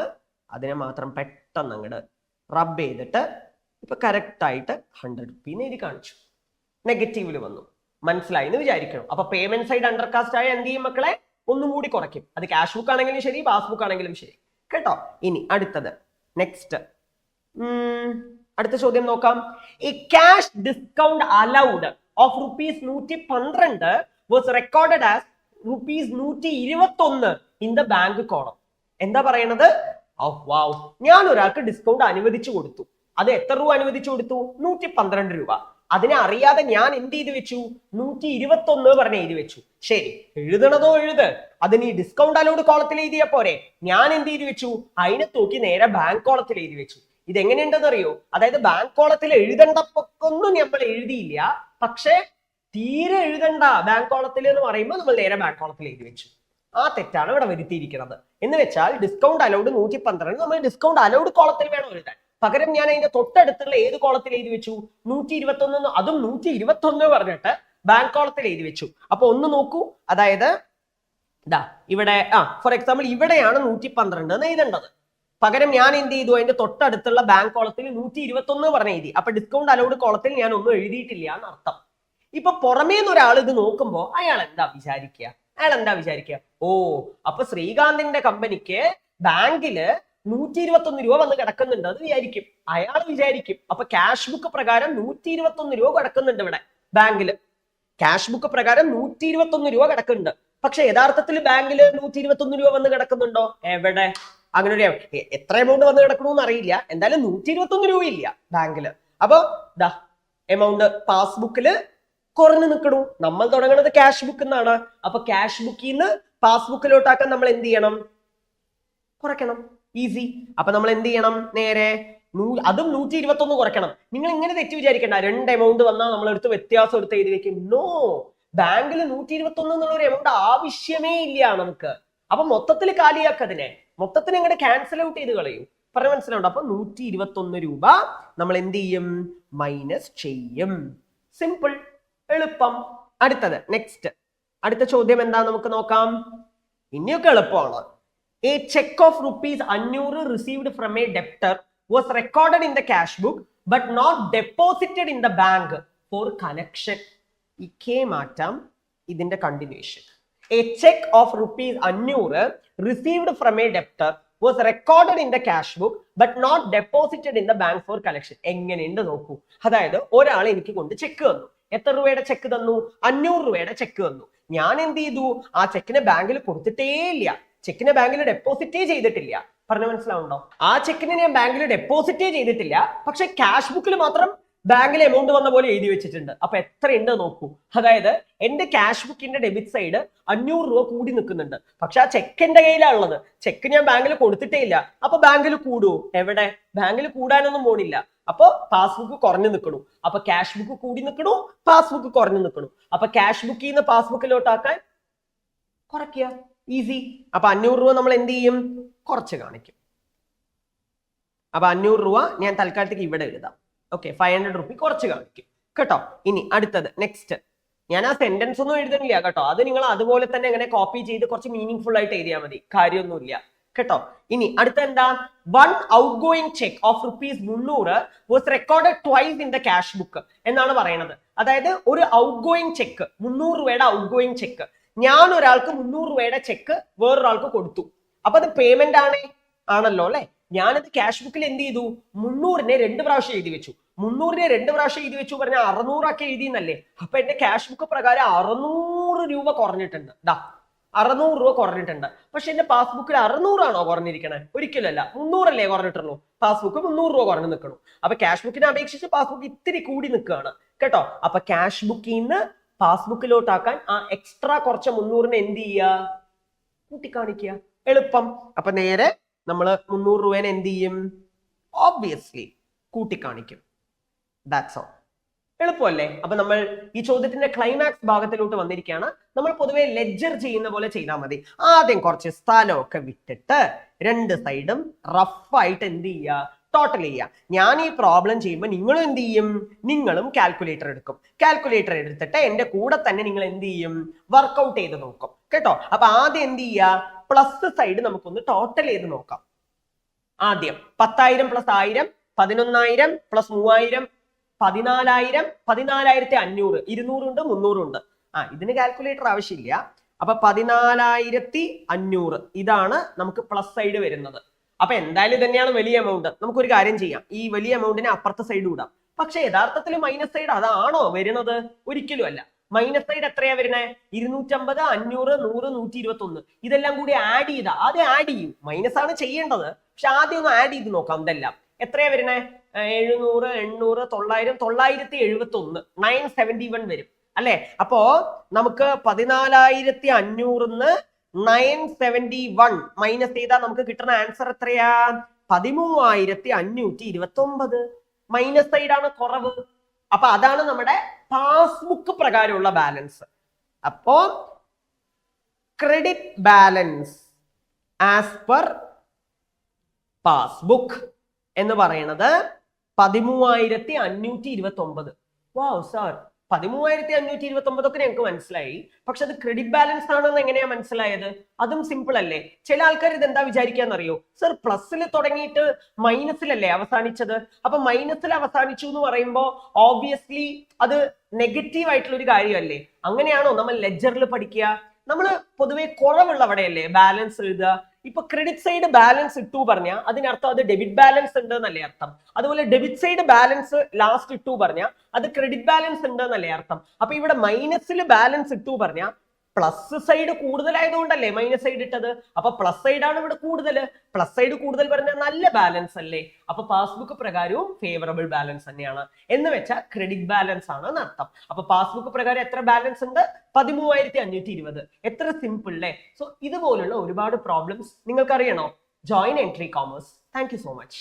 അതിനെ മാത്രം പെട്ടെന്ന് അങ്ങോട്ട് റബ്ബ് ചെയ്തിട്ട് ഇപ്പൊ കറക്റ്റ് ആയിട്ട് 100 രൂപ എഴുതി കാണിച്ചു. നെഗറ്റീവിൽ വന്നു. മനസ്സിലായി എന്ന് വിചാരിക്കണം. അപ്പൊ പേയ്മെന്റ് സൈഡ് അണ്ടർകാസ്റ്റ് ആയ എന്ത് ചെയ്യും മക്കളെ? ഒന്നും കൂടി കുറയ്ക്കും. അത് ക്യാഷ് ബുക്ക് ആണെങ്കിലും ശരി, പാസ്ബുക്ക് ആണെങ്കിലും ശരി. കേട്ടോ? ഇനി അടുത്തത് നെക്സ്റ്റ്, അടുത്ത ചോദ്യം നോക്കാം. A cash discount allowed of ₹112 was recorded as ₹121 in the bank column. എന്താ പറയണത്? വാവ്, ഞാൻ ഒരാൾക്ക് ഡിസ്കൗണ്ട് അനുവദിച്ചു കൊടുത്തു. അത് എത്ര രൂപ അനുവദിച്ചു കൊടുത്തു? 112 രൂപ. അതിനെ അറിയാതെ ഞാൻ എന്ത് ചെയ്ത് വെച്ചു? 121 പറഞ്ഞ് എഴുതി വെച്ചു. ശരി, എഴുതണതോ എഴുത്, അതിന് ഈ ഡിസ്കൗണ്ട് അലൗഡ് കോളത്തിൽ എഴുതിയ പോരെ. ഞാൻ എന്ത് ചെയ്ത് വെച്ചു? അതിനെ തൂക്കി നേരെ ബാങ്ക് കോളത്തിൽ എഴുതി വെച്ചു. ഇതെങ്ങനെയുണ്ടെന്ന് അറിയോ? അതായത് ബാങ്ക് കോളത്തിൽ എഴുതേണ്ടപ്പൊന്നും നമ്മൾ എഴുതിയില്ല, പക്ഷെ തീരെ എഴുതണ്ട ബാങ്ക് കോളത്തിൽ എന്ന് പറയുമ്പോൾ നമ്മൾ നേരെ ബാങ്ക് കോളത്തിൽ എഴുതി വെച്ചു. ആ തെറ്റാണ് ഇവിടെ വരുത്തിയിരിക്കുന്നത്. എന്ന് വെച്ചാൽ ഡിസ്കൗണ്ട് അലൗഡ് 112 നമ്മൾ ഡിസ്കൗണ്ട് അലൗഡ് കോളത്തിൽ വേണം എഴുതാൻ. പകരം ഞാൻ അതിന്റെ തൊട്ടടുത്തുള്ള ഏത് കോളത്തിൽ എഴുതി വെച്ചു? 121, അതും 121 പറഞ്ഞിട്ട് ബാങ്ക് കോളത്തിൽ എഴുതി വെച്ചു. അപ്പൊ ഒന്ന് നോക്കൂ, അതായത് ഇതാ ഇവിടെ ഫോർ എക്സാമ്പിൾ ഇവിടെയാണ് 112 എന്ന് എഴുതേണ്ടത്. പകരം ഞാൻ എന്ത് ചെയ്തു? അതിന്റെ തൊട്ടടുത്തുള്ള ബാങ്ക് കോളത്തിൽ 121 പറഞ്ഞ് എഴുതി. അപ്പൊ ഡിസ്കൗണ്ട് അലൗഡ് കോളത്തിൽ ഞാൻ ഒന്നും എഴുതിയിട്ടില്ല എന്നർത്ഥം. ഇപ്പൊ പുറമേന്ന് ഒരാൾ ഇത് നോക്കുമ്പോ അയാൾ എന്താ വിചാരിക്കുക? ഓ, അപ്പൊ ശ്രീകാന്തിന്റെ കമ്പനിക്ക് ബാങ്കില് 121 രൂപ വന്ന് കിടക്കുന്നുണ്ട് അത് വിചാരിക്കും. അയാൾ വിചാരിക്കും അപ്പൊ ക്യാഷ് ബുക്ക് പ്രകാരം 121 രൂപ കിടക്കുന്നുണ്ട് ഇവിടെ ബാങ്കില്. ക്യാഷ് ബുക്ക് പ്രകാരം 121 രൂപ കിടക്കുന്നുണ്ട്. പക്ഷെ യഥാർത്ഥത്തിൽ ബാങ്കില് 121 രൂപ വന്ന് കിടക്കുന്നുണ്ടോ? എവിടെ? അങ്ങനെ ഒരു എത്ര എമൗണ്ട് വന്ന് കിടക്കണമെന്ന് അറിയില്ല. എന്തായാലും 121 രൂപ ഇല്ല ബാങ്കില്. അപ്പൊ ദാ എമൗണ്ട് പാസ്ബുക്കില് കുറഞ്ഞു നിൽക്കണു. നമ്മൾ തുടങ്ങുന്നത് ക്യാഷ് ബുക്ക് എന്നാണ്. അപ്പൊ ക്യാഷ് ബുക്കിൽ നിന്ന് പാസ്ബുക്കിലോട്ടാക്കാൻ നമ്മൾ എന്ത് ചെയ്യണം? കുറയ്ക്കണം. ഈസി. അപ്പൊ നമ്മൾ എന്ത് ചെയ്യണം? നേരെ അതും 121 കുറയ്ക്കണം. നിങ്ങൾ ഇങ്ങനെ തെറ്റ് വിചാരിക്കണ്ട, 2 എമൗണ്ട് വന്നാൽ നമ്മൾ എടുത്ത് വ്യത്യാസം എടുത്ത് എഴുതി വെക്കും. നോ, ബാങ്കിൽ 121 എന്നുള്ള ഒരു എമൗണ്ട് ആവശ്യമേ ഇല്ല നമുക്ക്. അപ്പൊ മൊത്തത്തിൽ കാലിയാക്കതിനെ, മൊത്തത്തിൽ ഇങ്ങോട്ട് ക്യാൻസൽ ഔട്ട് ചെയ്ത് കളയും. പറഞ്ഞ മനസ്സിലുണ്ട്. അപ്പൊ 121 രൂപ നമ്മൾ എന്ത് ചെയ്യും? മൈനസ് ചെയ്യും. സിമ്പിൾ, എളുപ്പം. അടുത്തത് നെക്സ്റ്റ്, അടുത്ത ചോദ്യം എന്താ നമുക്ക് നോക്കാം. ഇനിയൊക്കെ എളുപ്പമാണ്. A check of ₹500 received from a debtor was recorded in the cash book but not deposited in the bank for collection. ഇക്കേ മാറ്റാം, ഇതിന്റെ continuation. A check of ₹500 received from a debtor was recorded in the cash book but not deposited in the bank for collection. എങ്ങനെയുണ്ട് നോക്കൂ. അതായത് ഒരാൾ എനിക്ക് കൊണ്ട് check തന്നു. എത്ര രൂപയുടെ ചെക്ക് തന്നു? 500 രൂപയുടെ ചെക്ക് തന്നു. ഞാൻ എന്ത് ചെയ്തു? ആ ചെക്കിനെ ബാങ്കിൽ കൊടുത്തിട്ടേ ഇല്ല. ചെക്കിനെ ബാങ്കിൽ ഡെപ്പോസിറ്റേ ചെയ്തിട്ടില്ല. പറഞ്ഞ മനസ്സിലാവുണ്ടോ? ആ ചെക്കിനെ ഞാൻ ബാങ്കിൽ ഡെപ്പോസിറ്റേ ചെയ്തിട്ടില്ല, പക്ഷെ ക്യാഷ് ബുക്കിൽ മാത്രം ബാങ്കിൽ എമൗണ്ട് വന്ന പോലെ എഴുതി വെച്ചിട്ടുണ്ട്. അപ്പൊ എത്രയുണ്ട് നോക്കൂ. അതായത് എന്റെ ക്യാഷ് ബുക്കിന്റെ ഡെബിറ്റ് സൈഡ് 500 രൂപ കൂടി നിൽക്കുന്നുണ്ട്, പക്ഷെ ആ ചെക്ക് എന്റെ കയ്യിലാണുള്ളത്. ചെക്ക് ഞാൻ ബാങ്കിൽ കൊടുത്തിട്ടേ ഇല്ല. അപ്പൊ ബാങ്കിൽ കൂടുവോ? എവിടെ? ബാങ്കിൽ കൂടാനൊന്നും പോണില്ല. അപ്പൊ പാസ്ബുക്ക് കുറഞ്ഞു നിൽക്കണു. അപ്പൊ ക്യാഷ് ബുക്ക് കൂടി നിൽക്കണു, പാസ്ബുക്ക് കുറഞ്ഞു നിൽക്കണു. അപ്പൊ ക്യാഷ് ബുക്കിൽ നിന്ന് പാസ്ബുക്കിലോട്ടാക്കാൻ കുറയ്ക്കുക, ഈസി. അപ്പൊ 500 രൂപ നമ്മൾ എന്ത് ചെയ്യും? കുറച്ച് കാണിക്കും. അപ്പൊ 500 രൂപ ഞാൻ തൽക്കാലത്തേക്ക് ഇവിടെ എഴുതാം. ഓക്കെ, 500 റുപ്പി കുറച്ച് കാണിക്കും കേട്ടോ. ഇനി അടുത്തത് നെക്സ്റ്റ്. ഞാൻ ആ സെന്റൻസ് ഒന്നും എഴുതുന്നില്ല കേട്ടോ. അത് നിങ്ങൾ അതുപോലെ തന്നെ ഇങ്ങനെ കോപ്പി ചെയ്ത് കുറച്ച് മീനിങ് ഫുൾ ആയിട്ട് എഴുതിയാൽ മതി, കാര്യമൊന്നുമില്ല കേട്ടോ. ഇനി അടുത്ത എന്താ? One out going check of ₹300 was recorded twice in the cash book എന്നാണ് പറയുന്നത്. അതായത് ഒരു ഔട്ട് ഗോയിങ് ചെക്ക്, 300 രൂപയുടെ ഔട്ട് ഗോയിങ് ചെക്ക്, ഞാൻ ഒരാൾക്ക് 300 രൂപയുടെ ചെക്ക് വേറൊരാൾക്ക് കൊടുത്തു. അപ്പൊ അത് പേയ്മെന്റ് ആണല്ലോ അല്ലെ. ഞാനത് ക്യാഷ് ബുക്കിൽ എന്ത് ചെയ്തു? 300-നെ 2 പ്രാവശ്യം എഴുതി വെച്ചു. 300-നെ 2 പ്രാവശ്യം എഴുതി വെച്ചു പറഞ്ഞാൽ 600 ആക്കി എഴുതിയെന്നല്ലേ. അപ്പൊ എന്റെ ക്യാഷ് ബുക്ക് പ്രകാരം 600 രൂപ കുറഞ്ഞിട്ടുണ്ട്. 600 രൂപ കുറഞ്ഞിട്ടുണ്ട്. പക്ഷെ എന്റെ പാസ്ബുക്കിൽ 600 ആണോ കുറഞ്ഞിരിക്കണേ? ഒരിക്കലല്ല, 300 അല്ലേ കുറഞ്ഞിട്ടുള്ളൂ. പാസ്ബുക്ക് 300 രൂപ കുറഞ്ഞു നിൽക്കണം. അപ്പൊ ക്യാഷ് ബുക്കിനെ അപേക്ഷിച്ച് പാസ്ബുക്ക് ഇത്തിരി കൂടി നിൽക്കുകയാണ് കേട്ടോ. അപ്പൊ ക്യാഷ് ബുക്കിൽ നിന്ന് പാസ്ബുക്കിലോട്ടാക്കാൻ ആ എക്സ്ട്രാ കുറച്ച 300-നെ എന്ത് ചെയ്യുക? കൂട്ടിക്കാണിക്കുക, എളുപ്പം. അപ്പൊ നേരെ നമ്മൾ 300 രൂപേനെ എന്ത് ചെയ്യും? ഓബ്വിയസ്ലി കൂട്ടിക്കാണിക്കും. That's all. എളുപ്പമല്ലേ? അപ്പൊ നമ്മൾ ഈ ചോദ്യത്തിന്റെ ക്ലൈമാക്സ് ഭാഗത്തിലോട്ട് വന്നിരിക്കുകയാണ്. നമ്മൾ പൊതുവെ ലെഡ്ജർ ചെയ്യുന്ന പോലെ ചെയ്താൽ മതി. ആദ്യം കുറച്ച് സ്ഥലമൊക്കെ വിട്ടിട്ട് 2 സൈഡും റഫായിട്ട് എന്ത് ചെയ്യുക? ടോട്ടൽ ചെയ്യുക. ഞാൻ ഈ പ്രോബ്ലം ചെയ്യുമ്പോൾ നിങ്ങളും എന്ത് ചെയ്യും? നിങ്ങളും കാൽക്കുലേറ്റർ എടുക്കും. കാൽക്കുലേറ്റർ എടുത്തിട്ട് എന്റെ കൂടെ തന്നെ നിങ്ങൾ എന്ത് ചെയ്യും? വർക്ക്ഔട്ട് ചെയ്ത് നോക്കും കേട്ടോ. അപ്പൊ ആദ്യം എന്ത് ചെയ്യുക? പ്ലസ് സൈഡ് നമുക്കൊന്ന് ടോട്ടൽ ചെയ്ത് നോക്കാം. ആദ്യം 10,000 + 1000, 11,000 + 3,000, 14,000, 14,500, 200 ഉണ്ട്, 300 ഉണ്ട്. ഇതിന് കാൽക്കുലേറ്റർ ആവശ്യമില്ല. അപ്പൊ 14,500 ഇതാണ് നമുക്ക് പ്ലസ് സൈഡ് വരുന്നത്. അപ്പൊ എന്തായാലും ഇത് തന്നെയാണ് വലിയ എമൗണ്ട്. നമുക്കൊരു കാര്യം ചെയ്യാം, ഈ വലിയ എമൗണ്ടിനെ അപ്പുറത്തെ സൈഡ് വിടാം. പക്ഷെ യഥാർത്ഥത്തിൽ മൈനസ് സൈഡ് അതാണോ വരുന്നത്? ഒരിക്കലും അല്ല. മൈനസ് സൈഡ് എത്രയാ വരുന്നത്? 250, 500, 100, 121. ഇതെല്ലാം കൂടി ആഡ് ചെയ്താ ആദ്യം ആഡ് ചെയ്യും. മൈനസ് ആണ് ചെയ്യേണ്ടത്, പക്ഷെ ആദ്യം ഒന്ന് ആഡ് ചെയ്ത് നോക്കാം. ഇതെല്ലാം എത്രയാ വരുന്നത്? 700, 800, 900, 971, 971 വരും അല്ലെ. അപ്പോ നമുക്ക് 14,500 971 മൈനസ് ചെയ്താൽ നമുക്ക് കിട്ടുന്ന ആൻസർ എത്രയാ? 13,529. മൈനസ് സൈഡാണ് കുറവ്. അപ്പൊ അതാണ് നമ്മുടെ പാസ്ബുക്ക് പ്രകാരമുള്ള ബാലൻസ്. അപ്പോ credit balance as per passbook എന്ന് പറയുന്നത് 13,529. വാവ് സാർ, 13,529 ഒക്കെ ഞങ്ങൾക്ക് മനസ്സിലായി. പക്ഷെ അത് ക്രെഡിറ്റ് ബാലൻസ് ആണെന്ന് എങ്ങനെയാ മനസ്സിലായത്? അതും സിമ്പിൾ അല്ലേ. ചില ആൾക്കാർ ഇത് എന്താ വിചാരിക്കാന്നറിയോ? സർ പ്ലസിൽ തുടങ്ങിയിട്ട് മൈനസിലല്ലേ അവസാനിച്ചത്. അപ്പൊ മൈനസിൽ അവസാനിച്ചു എന്ന് പറയുമ്പോൾ ഓബ്വിയസ്ലി അത് നെഗറ്റീവ് ആയിട്ടുള്ള ഒരു കാര്യമല്ലേ. അങ്ങനെയാണോ നമ്മൾ ലെഡ്ജറിൽ പഠിക്കുക? നമ്മൾ പൊതുവെ കുറവുള്ളവിടെയല്ലേ ബാലൻസ് എഴുതുക. ഇപ്പൊ ക്രെഡിറ്റ് സൈഡ് ബാലൻസ് ഇട്ടു പറഞ്ഞാൽ അതിനർത്ഥം അത് ഡെബിറ്റ് ബാലൻസ് ഉണ്ട് എന്നല്ലേ അർത്ഥം. അതുപോലെ ഡെബിറ്റ് സൈഡ് ബാലൻസ് ലാസ്റ്റ് ഇട്ടു പറഞ്ഞാൽ അത് ക്രെഡിറ്റ് ബാലൻസ് ഉണ്ട് എന്നല്ലേ അർത്ഥം. അപ്പൊ ഇവിടെ മൈനസിൽ ബാലൻസ് ഇട്ടു പറഞ്ഞാൽ പ്ലസ് സൈഡ് കൂടുതലായതുകൊണ്ടല്ലേ മൈനസ് സൈഡ് ഇട്ടത്. അപ്പൊ പ്ലസ് സൈഡ് ആണ് ഇവിടെ കൂടുതൽ. പ്ലസ് സൈഡ് കൂടുതൽ പറഞ്ഞാൽ നല്ല ബാലൻസ് അല്ലേ. അപ്പൊ പാസ്ബുക്ക് പ്രകാരവും ഫേവറബിൾ ബാലൻസ് തന്നെയാണ്. എന്ന് വെച്ചാൽ ക്രെഡിറ്റ് ബാലൻസ് ആണ് എന്നർത്ഥം. അപ്പൊ പാസ്ബുക്ക് പ്രകാരം എത്ര ബാലൻസ് ഉണ്ട്? 13,520. എത്ര സിമ്പിൾ അല്ലേ. സോ ഇതുപോലുള്ള ഒരുപാട് പ്രോബ്ലംസ് നിങ്ങൾക്ക് അറിയണോ? Join Entri commerce. Thank you so much.